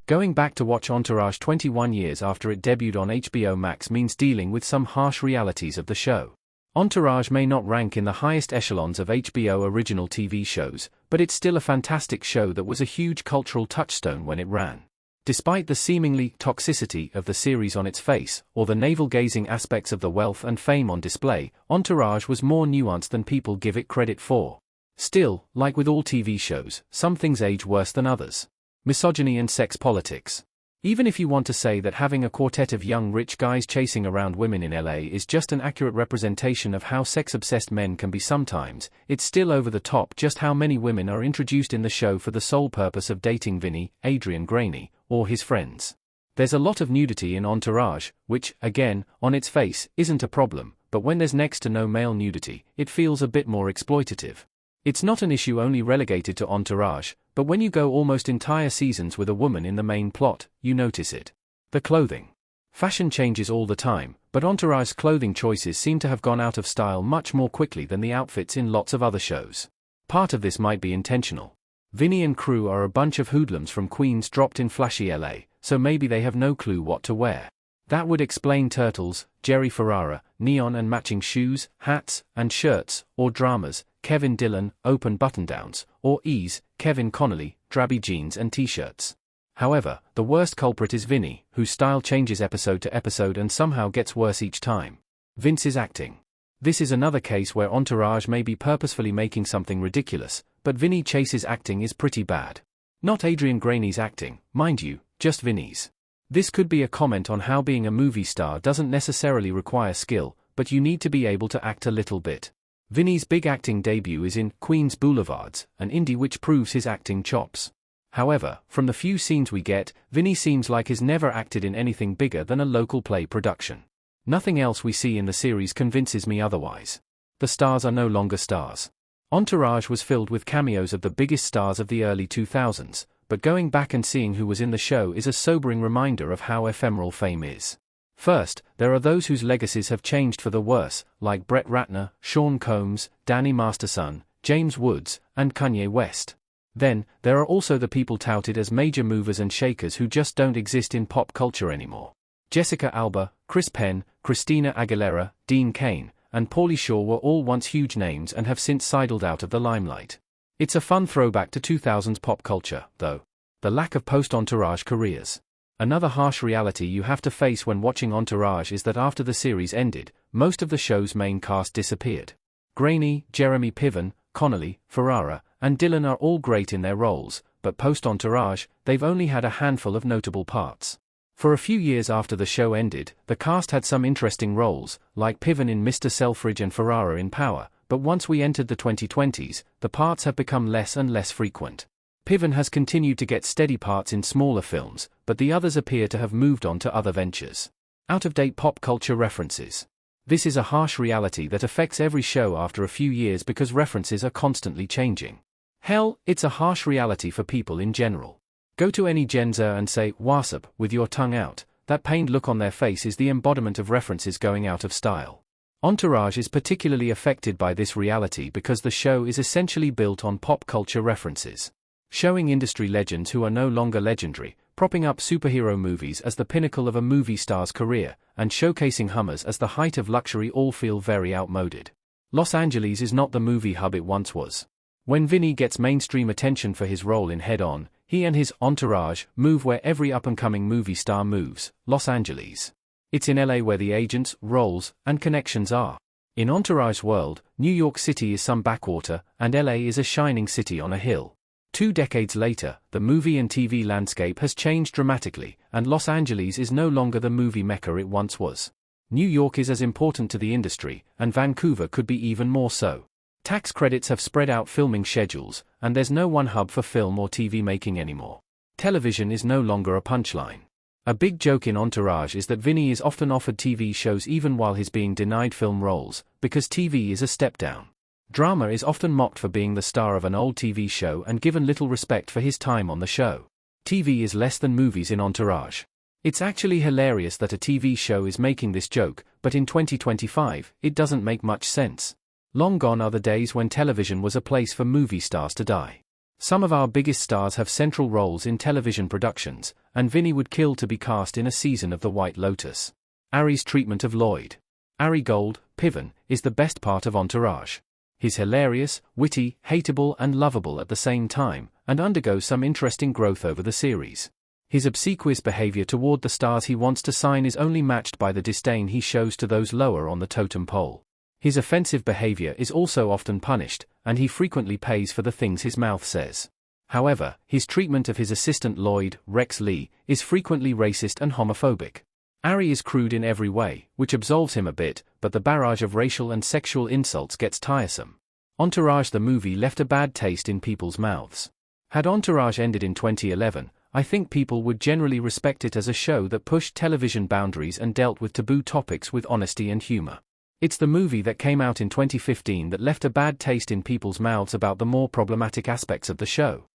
Going back to watch Entourage 21 years after it debuted on HBO Max means dealing with some harsh realities of the show. Entourage may not rank in the highest echelons of HBO original TV shows, but it's still a fantastic show that was a huge cultural touchstone when it ran. Despite the seemingly toxicity of the series on its face, or the navel-gazing aspects of the wealth and fame on display, Entourage was more nuanced than people give it credit for. Still, like with all TV shows, some things age worse than others. Misogyny and sex politics. Even if you want to say that having a quartet of young rich guys chasing around women in LA is just an accurate representation of how sex-obsessed men can be sometimes, it's still over the top just how many women are introduced in the show for the sole purpose of dating Vinny, Adrian Graney, or his friends. There's a lot of nudity in Entourage, which, again, on its face, isn't a problem, but when there's next to no male nudity, it feels a bit more exploitative. It's not an issue only relegated to Entourage, but when you go almost entire seasons with a woman in the main plot, you notice it. The clothing. Fashion changes all the time, but Entourage's clothing choices seem to have gone out of style much more quickly than the outfits in lots of other shows. Part of this might be intentional. Vinny and crew are a bunch of hoodlums from Queens dropped in flashy LA, so maybe they have no clue what to wear. That would explain Turtles, Jerry Ferrara, neon and matching shoes, hats, and shirts, or dramas, Kevin Dillon, open button-downs, or Ease, Kevin Connolly, drabby jeans and t-shirts. However, the worst culprit is Vinny, whose style changes episode to episode and somehow gets worse each time. Vince's acting. This is another case where Entourage may be purposefully making something ridiculous, but Vinny Chase's acting is pretty bad. Not Adrian Graney's acting, mind you, just Vinny's. This could be a comment on how being a movie star doesn't necessarily require skill, but you need to be able to act a little bit. Vinny's big acting debut is in Queens Boulevards, an indie which proves his acting chops. However, from the few scenes we get, Vinny seems like he's never acted in anything bigger than a local play production. Nothing else we see in the series convinces me otherwise. The stars are no longer stars. Entourage was filled with cameos of the biggest stars of the early 2000s, but going back and seeing who was in the show is a sobering reminder of how ephemeral fame is. First, there are those whose legacies have changed for the worse, like Brett Ratner, Sean Combs, Danny Masterson, James Woods, and Kanye West. Then, there are also the people touted as major movers and shakers who just don't exist in pop culture anymore. Jessica Alba, Chris Penn, Christina Aguilera, Dean Cain, and Pauly Shore were all once huge names and have since sidled out of the limelight. It's a fun throwback to 2000s pop culture, though. The lack of post-Entourage careers. Another harsh reality you have to face when watching Entourage is that after the series ended, most of the show's main cast disappeared. Graney, Jeremy Piven, Connolly, Ferrara, and Dillon are all great in their roles, but post-Entourage, they've only had a handful of notable parts. For a few years after the show ended, the cast had some interesting roles, like Piven in Mr. Selfridge and Ferrara in Power, but once we entered the 2020s, the parts have become less and less frequent. Piven has continued to get steady parts in smaller films, but the others appear to have moved on to other ventures. Out-of-date pop culture references. This is a harsh reality that affects every show after a few years because references are constantly changing. Hell, it's a harsh reality for people in general. Go to any Gen Z and say, "Wasp," with your tongue out. That pained look on their face is the embodiment of references going out of style. Entourage is particularly affected by this reality because the show is essentially built on pop culture references. Showing industry legends who are no longer legendary, propping up superhero movies as the pinnacle of a movie star's career, and showcasing Hummers as the height of luxury all feel very outmoded. Los Angeles is not the movie hub it once was. When Vinny gets mainstream attention for his role in Head On, he and his entourage move where every up-and-coming movie star moves, Los Angeles. It's in LA where the agents, roles, and connections are. In Entourage's world, New York City is some backwater, and LA is a shining city on a hill. 2 decades later, the movie and TV landscape has changed dramatically, and Los Angeles is no longer the movie mecca it once was. New York is as important to the industry, and Vancouver could be even more so. Tax credits have spread out filming schedules, and there's no one hub for film or TV making anymore. Television is no longer a punchline. A big joke in Entourage is that Vinny is often offered TV shows even while he's being denied film roles, because TV is a step down. Drama is often mocked for being the star of an old TV show and given little respect for his time on the show. TV is less than movies in Entourage. It's actually hilarious that a TV show is making this joke, but in 2025, it doesn't make much sense. Long gone are the days when television was a place for movie stars to die. Some of our biggest stars have central roles in television productions, and Vinny would kill to be cast in a season of The White Lotus. Ari's treatment of Lloyd. Ari Gold, Piven, is the best part of Entourage. He's hilarious, witty, hateable and lovable at the same time, and undergoes some interesting growth over the series. His obsequious behavior toward the stars he wants to sign is only matched by the disdain he shows to those lower on the totem pole. His offensive behavior is also often punished, and he frequently pays for the things his mouth says. However, his treatment of his assistant Lloyd, Rex Lee, is frequently racist and homophobic. Ari is crude in every way, which absolves him a bit, but the barrage of racial and sexual insults gets tiresome. Entourage the movie left a bad taste in people's mouths. Had Entourage ended in 2011, I think people would generally respect it as a show that pushed television boundaries and dealt with taboo topics with honesty and humor. It's the movie that came out in 2015 that left a bad taste in people's mouths about the more problematic aspects of the show.